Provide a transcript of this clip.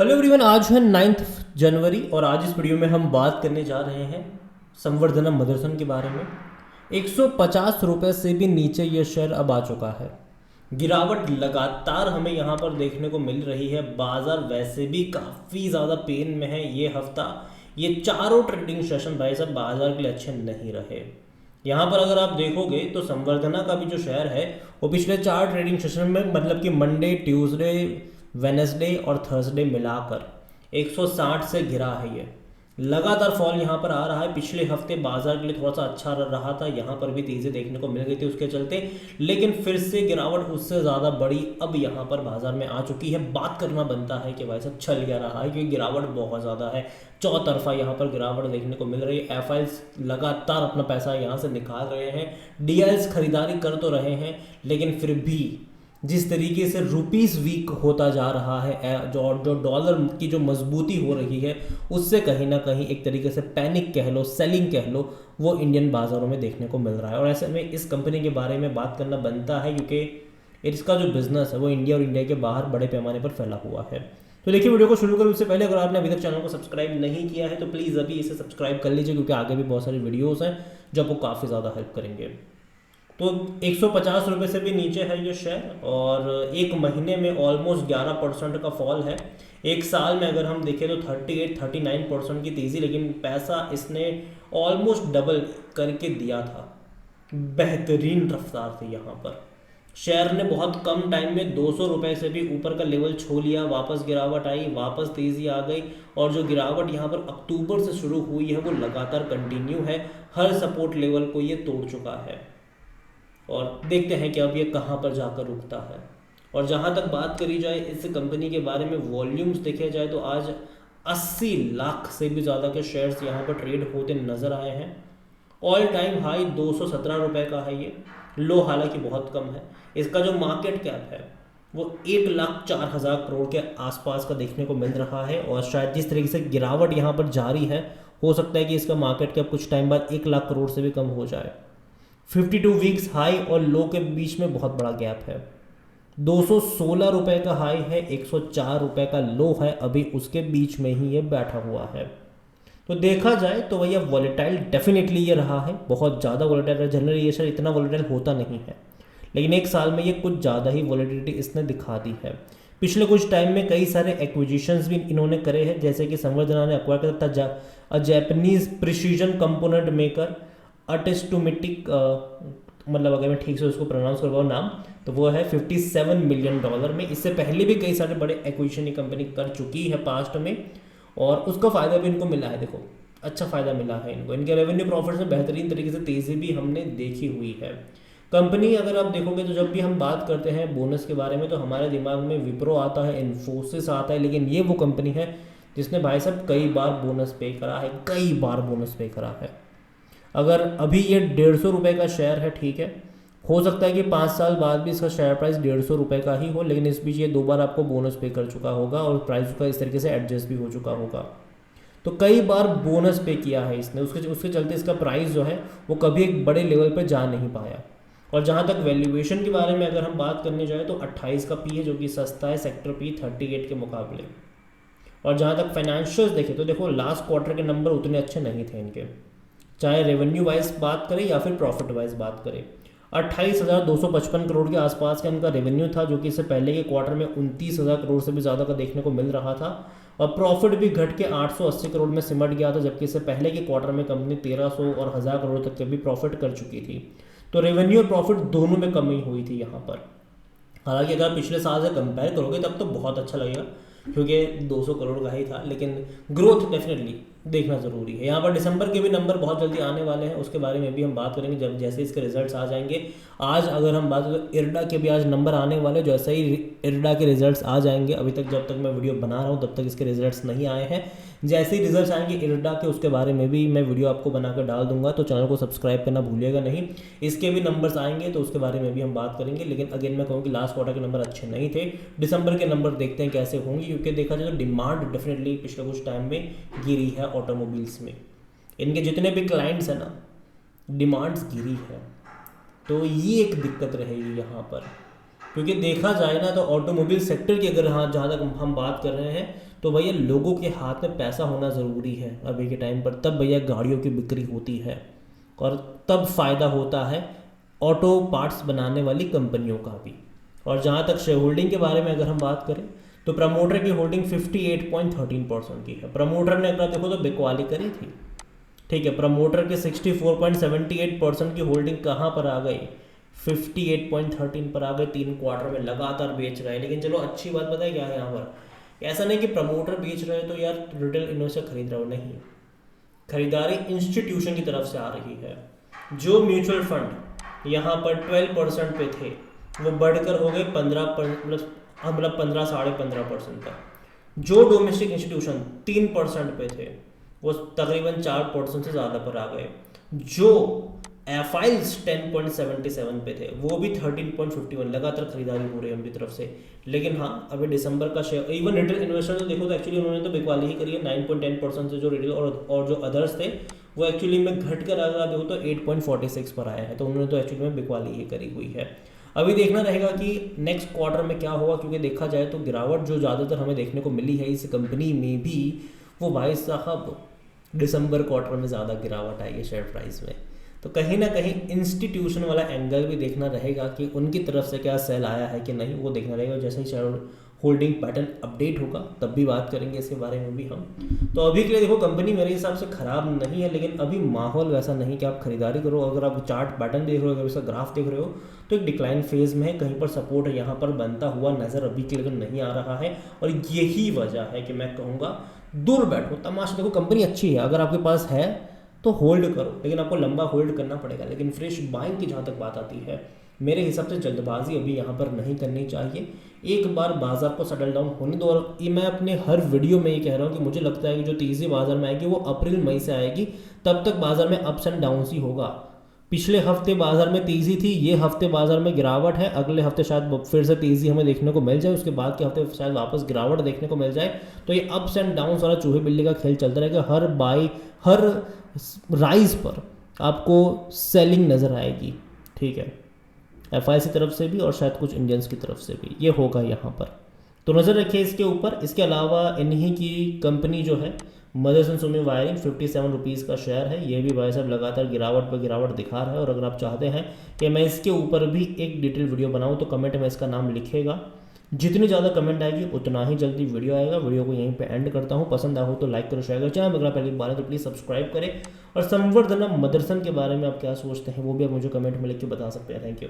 Hello everyone, आज है 9 जनवरी और आज इस वीडियो में हम बात करने जा रहे हैं संवर्धना मदरसन के बारे में। 150 रुपये से भी नीचे ये शेयर अब आ चुका है। गिरावट लगातार हमें यहाँ पर देखने को मिल रही है। बाजार वैसे भी काफ़ी ज़्यादा पेन में है ये हफ्ता। ये चारों ट्रेडिंग सेशन भाई साहब बाजार के लिए अच्छे नहीं रहे। यहाँ पर अगर आप देखोगे तो संवर्धना का भी जो शेयर है वो पिछले 4 ट्रेडिंग सेशन में मतलब कि मंडे, ट्यूसडे, वेनेसडे और थर्सडे मिलाकर 160 से गिरा है। ये लगातार फॉल यहाँ पर आ रहा है। पिछले हफ्ते बाजार के लिए थोड़ा सा अच्छा रहा था, यहाँ पर भी तेज़ी देखने को मिल गई थी उसके चलते, लेकिन फिर से गिरावट उससे ज़्यादा बड़ी अब यहाँ पर बाजार में आ चुकी है। बात करना बनता है कि भाई साहब चल क्या रहा है, क्योंकि गिरावट बहुत ज़्यादा है। चौतरफा यहाँ पर गिरावट देखने को मिल रही है। एफआईएस लगातार अपना पैसा यहाँ से निकाल रहे हैं, डीआईएल्स खरीदारी कर तो रहे हैं, लेकिन फिर भी जिस तरीके से रुपीस वीक होता जा रहा है, जो डॉलर की जो मजबूती हो रही है, उससे कहीं ना कहीं एक तरीके से पैनिक कह लो, सेलिंग कह लो, वो इंडियन बाज़ारों में देखने को मिल रहा है। और ऐसे में इस कंपनी के बारे में बात करना बनता है, क्योंकि इसका जो बिजनेस है वो इंडिया और इंडिया के बाहर बड़े पैमाने पर फैला हुआ है। तो देखिए, वीडियो को शुरू करें उससे पहले अगर आपने अभी तक चैनल को सब्सक्राइब नहीं किया है तो प्लीज़ अभी इसे सब्सक्राइब कर लीजिए, क्योंकि आगे भी बहुत सारी वीडियोज़ हैं जो आपको काफ़ी ज़्यादा हेल्प करेंगे। तो 150 रुपये से भी नीचे है ये शेयर और एक महीने में ऑलमोस्ट 11% का फॉल है। एक साल में अगर हम देखें तो 38-39% की तेज़ी, लेकिन पैसा इसने ऑलमोस्ट डबल करके दिया था। बेहतरीन रफ्तार थी यहाँ पर। शेयर ने बहुत कम टाइम में 200 रुपये से भी ऊपर का लेवल छू लिया, वापस गिरावट आई, वापस तेज़ी आ गई और जो गिरावट यहाँ पर अक्टूबर से शुरू हुई है वो लगातार कंटिन्यू है। हर सपोर्ट लेवल को ये तोड़ चुका है और देखते हैं कि अब ये कहाँ पर जाकर रुकता है। और जहाँ तक बात करी जाए इस कंपनी के बारे में, वॉल्यूम्स देखे जाए तो आज 80 लाख से भी ज़्यादा के शेयर्स यहाँ पर ट्रेड होते नज़र आए हैं। ऑल टाइम हाई 217 रुपये का है ये, लो हालांकि बहुत कम है। इसका जो मार्केट कैप है वो 1,04,000 करोड़ के आसपास का देखने को मिल रहा है और शायद जिस तरीके से गिरावट यहाँ पर जारी है, हो सकता है कि इसका मार्केट कैप कुछ टाइम बाद 1,00,000 करोड़ से भी कम हो जाए। 52 वीक्स हाई और लो के बीच में बहुत बड़ा गैप है। 216 रुपये का हाई है, 104 रुपये का लो है, अभी उसके बीच में ही ये बैठा हुआ है। तो देखा जाए तो भैया वॉलेटाइल डेफिनेटली ये रहा है, बहुत ज़्यादा वॉलेटाइल है। जनरली ये शेयर इतना वॉलेटाइल होता नहीं है, लेकिन एक साल में ये कुछ ज़्यादा ही वॉलेटिलिटी इसने दिखा दी है। पिछले कुछ टाइम में कई सारे एक्विजिशंस भी इन्होंने करे हैं, जैसे कि संवर्धना ने एक्वायर करा था जैपनीज प्रिसीजन कंपोनेंट मेकर अटेस्टोमेटिक, मतलब अगर मैं ठीक से उसको प्रोनाउंस करवाऊँ नाम, तो वो है $57 मिलियन में। इससे पहले भी कई सारे बड़े एक्विजिशन ये कंपनी कर चुकी है पास्ट में और उसका फ़ायदा भी इनको मिला है। देखो, अच्छा फ़ायदा मिला है इनको। इनके रेवेन्यू प्रॉफिट्स में बेहतरीन तरीके से तेज़ी भी हमने देखी हुई है। कंपनी अगर आप देखोगे तो जब भी हम बात करते हैं बोनस के बारे में तो हमारे दिमाग में विप्रो आता है, इन्फोसिस आता है, लेकिन ये वो कंपनी है जिसने भाई साहब कई बार बोनस पे करा है, कई बार बोनस पे करा है। अगर अभी ये 150 रुपये का शेयर है, ठीक है, हो सकता है कि 5 साल बाद भी इसका शेयर प्राइस 150 रुपये का ही हो, लेकिन इस बीच ये 2 बार आपको बोनस पे कर चुका होगा और प्राइस का इस तरीके से एडजस्ट भी हो चुका होगा। तो कई बार बोनस पे किया है इसने, उसके चलते इसका प्राइस जो है वो कभी एक बड़े लेवल पर जा नहीं पाया। और जहाँ तक वैल्यूएशन के बारे में अगर हम बात करने जाए तो 28 का पी है, जो कि सस्ता है सेक्टर पी 38 के मुकाबले। और जहाँ तक फाइनेंशियल्स देखें तो देखो, लास्ट क्वार्टर के नंबर उतने अच्छे नहीं थे इनके, चाहे रेवेन्यू वाइज बात करें या फिर प्रॉफिट वाइज बात करें। 28,255 करोड़ के आसपास का इनका रेवेन्यू था, जो कि इससे पहले के क्वार्टर में 29,000 करोड़ से भी ज़्यादा का देखने को मिल रहा था। और प्रॉफिट भी घट के 880 करोड़ में सिमट गया था, जबकि इससे पहले के क्वार्टर में कंपनी 1300 और 1000 करोड़ तक के भी प्रॉफिट कर चुकी थी। तो रेवेन्यू और प्रॉफिट दोनों में कमी हुई थी यहाँ पर। हालांकि अगर पिछले साल से कंपेयर करोगे तब तो बहुत अच्छा लगेगा, क्योंकि 200 करोड़ का ही था, लेकिन ग्रोथ डेफिनेटली देखना ज़रूरी है। यहाँ पर दिसंबर के भी नंबर बहुत जल्दी आने वाले हैं, उसके बारे में भी हम बात करेंगे जब जैसे इसके रिजल्ट्स आ जाएंगे। आज अगर हम बात करें इरडा के भी आज नंबर आने वाले, जैसे ही इरडा के रिजल्ट्स आ जाएंगे, अभी तक जब तक मैं वीडियो बना रहा हूँ तब तक इसके रिजल्ट्स नहीं आए हैं, जैसे ही रिजल्ट्स आएंगे इरडा के उसके बारे में भी मैं वीडियो आपको बनाकर डाल दूंगा, तो चैनल को सब्सक्राइब करना भूलिएगा नहीं। इसके भी नंबर्स आएंगे तो उसके बारे में भी हम बात करेंगे, लेकिन अगेन मैं कहूँ कि लास्ट क्वार्टर के नंबर अच्छे नहीं थे। दिसंबर के नंबर देखते हैं कैसे होंगे, क्योंकि देखा जाए तो डिमांड डेफिनेटली पिछले कुछ टाइम में गिरी है ऑटोमोबाइल्स में। इनके जितने भी क्लाइंट्स हैं ना, डिमांड्स गिरी है, तो ये एक दिक्कत रहेगी यहाँ पर। क्योंकि देखा जाए ना तो ऑटोमोबाइल सेक्टर की अगर हाँ जहाँ तक हम बात कर रहे हैं तो भैया लोगों के हाथ में पैसा होना ज़रूरी है अभी के टाइम पर, तब भैया गाड़ियों की बिक्री होती है और तब फ़ायदा होता है ऑटो पार्ट्स बनाने वाली कंपनियों का भी। और जहाँ तक शेयर होल्डिंग के बारे में अगर हम बात करें तो प्रमोटर की होल्डिंग 58.13% की है। प्रमोटर ने अगर देखो तो बिकवाली करी थी, ठीक है। प्रमोटर के 64.78% की होल्डिंग कहाँ पर आ गई, 58.13 पर आ गए। 3 क्वार्टर में लगातार बेच रहे हैं। लेकिन चलो अच्छी बात बताए क्या है यहाँ पर, ऐसा नहीं कि प्रमोटर बेच रहे तो यार रिटेल इन्वेस्टर खरीद रहा हो, नहीं, खरीदारी इंस्टीट्यूशन की तरफ से आ रही है। जो म्यूचुअल फंड यहाँ पर 12% पे थे वो बढ़कर हो गए 15 15.5% तक। जो डोमेस्टिक इंस्टीट्यूशन 3% पे थे वो तकरीबन 4% से ज़्यादा पर आ गए। जो एफआईल्स 10.77 पे थे वो भी 13.51, लगातार खरीदारी हो रही है उनकी तरफ से। लेकिन हाँ अभी दिसंबर का शेयर इवन रिटेल इन्वेस्टर तो देखो तो एक्चुअली उन्होंने तो बिकवाली ही करी है। 9.10% से जो रिटेल और जो अदर्स थे वो एक्चुअली में घट कर अगर देखो तो 8.46 पर आया है, तो उन्होंने तो एक्चुअली में बिकवाली ही करी हुई है। अभी देखना रहेगा कि नेक्स्ट क्वार्टर में क्या होगा, क्योंकि देखा जाए तो गिरावट जो ज़्यादातर हमें देखने को मिली है इस कंपनी में भी, वो भाई साहब दिसंबर क्वार्टर में ज़्यादा गिरावट आई है शेयर प्राइस में। तो कहीं ना कहीं इंस्टीट्यूशन वाला एंगल भी देखना रहेगा कि उनकी तरफ से क्या सेल आया है कि नहीं, वो देखना रहेगा। जैसे ही शेयर होल्डिंग पैटर्न अपडेट होगा तब भी बात करेंगे इसके बारे में भी हम। तो अभी के लिए देखो कंपनी मेरे हिसाब से ख़राब नहीं है, लेकिन अभी माहौल वैसा नहीं कि आप खरीदारी करो। अगर आप चार्ट पैटर्न देख रहे हो, अगर इसका ग्राफ देख रहे हो तो एक डिक्लाइन फेज में है, कहीं पर सपोर्ट यहाँ पर बनता हुआ नज़र अभी के लिए नहीं आ रहा है। और यही वजह है कि मैं कहूँगा दूर बैठो, तमाशा देखो। कंपनी अच्छी है, अगर आपके पास है तो होल्ड करो, लेकिन आपको लंबा होल्ड करना पड़ेगा। लेकिन फ्रेश बाइंग की जहाँ तक बात आती है, मेरे हिसाब से जल्दबाजी अभी यहाँ पर नहीं करनी चाहिए। एक बार बाजार को सेटल डाउन होने दो। और ये मैं अपने हर वीडियो में ये कह रहा हूँ कि मुझे लगता है कि जो तेज़ी बाजार में आएगी वो अप्रैल मई से आएगी, तब तक बाजार में अप्स एंड डाउन्स ही होगा। पिछले हफ्ते बाजार में तेज़ी थी, ये हफ्ते बाजार में गिरावट है, अगले हफ्ते शायद फिर से तेज़ी हमें देखने को मिल जाए, उसके बाद के हफ्ते शायद वापस गिरावट देखने को मिल जाए। तो ये अप्स एंड डाउन्स वाला चूहे बिल्ली का खेल चलता रहेगा। हर राइज पर आपको सेलिंग नज़र आएगी, ठीक है, एफआईसी तरफ से भी और शायद कुछ इंडियंस की तरफ से भी ये होगा यहाँ पर। तो नज़र रखिए इसके ऊपर। इसके अलावा इन्हीं की कंपनी जो है मदरसन सुमी वायरिंग 57 रुपीज़ का शेयर है, ये भी भाई साहब लगातार गिरावट पर गिरावट दिखा रहा है। और अगर आप चाहते हैं कि मैं इसके ऊपर भी एक डिटेल वीडियो बनाऊं तो कमेंट में इसका नाम लिखेगा। जितनी ज़्यादा कमेंट आएगी उतना ही जल्दी वीडियो आएगा। वीडियो को यहीं पे एंड करता हूँ। पसंद आए हो तो लाइक करो, शेयर करो। चैनल अगर पहली बार है तो प्लीज़ सब्सक्राइब करें। और संवर्धना मदरसन के बारे में आप क्या सोचते हैं वो भी आप मुझे कमेंट में लिख के बता सकते हैं। Thank you.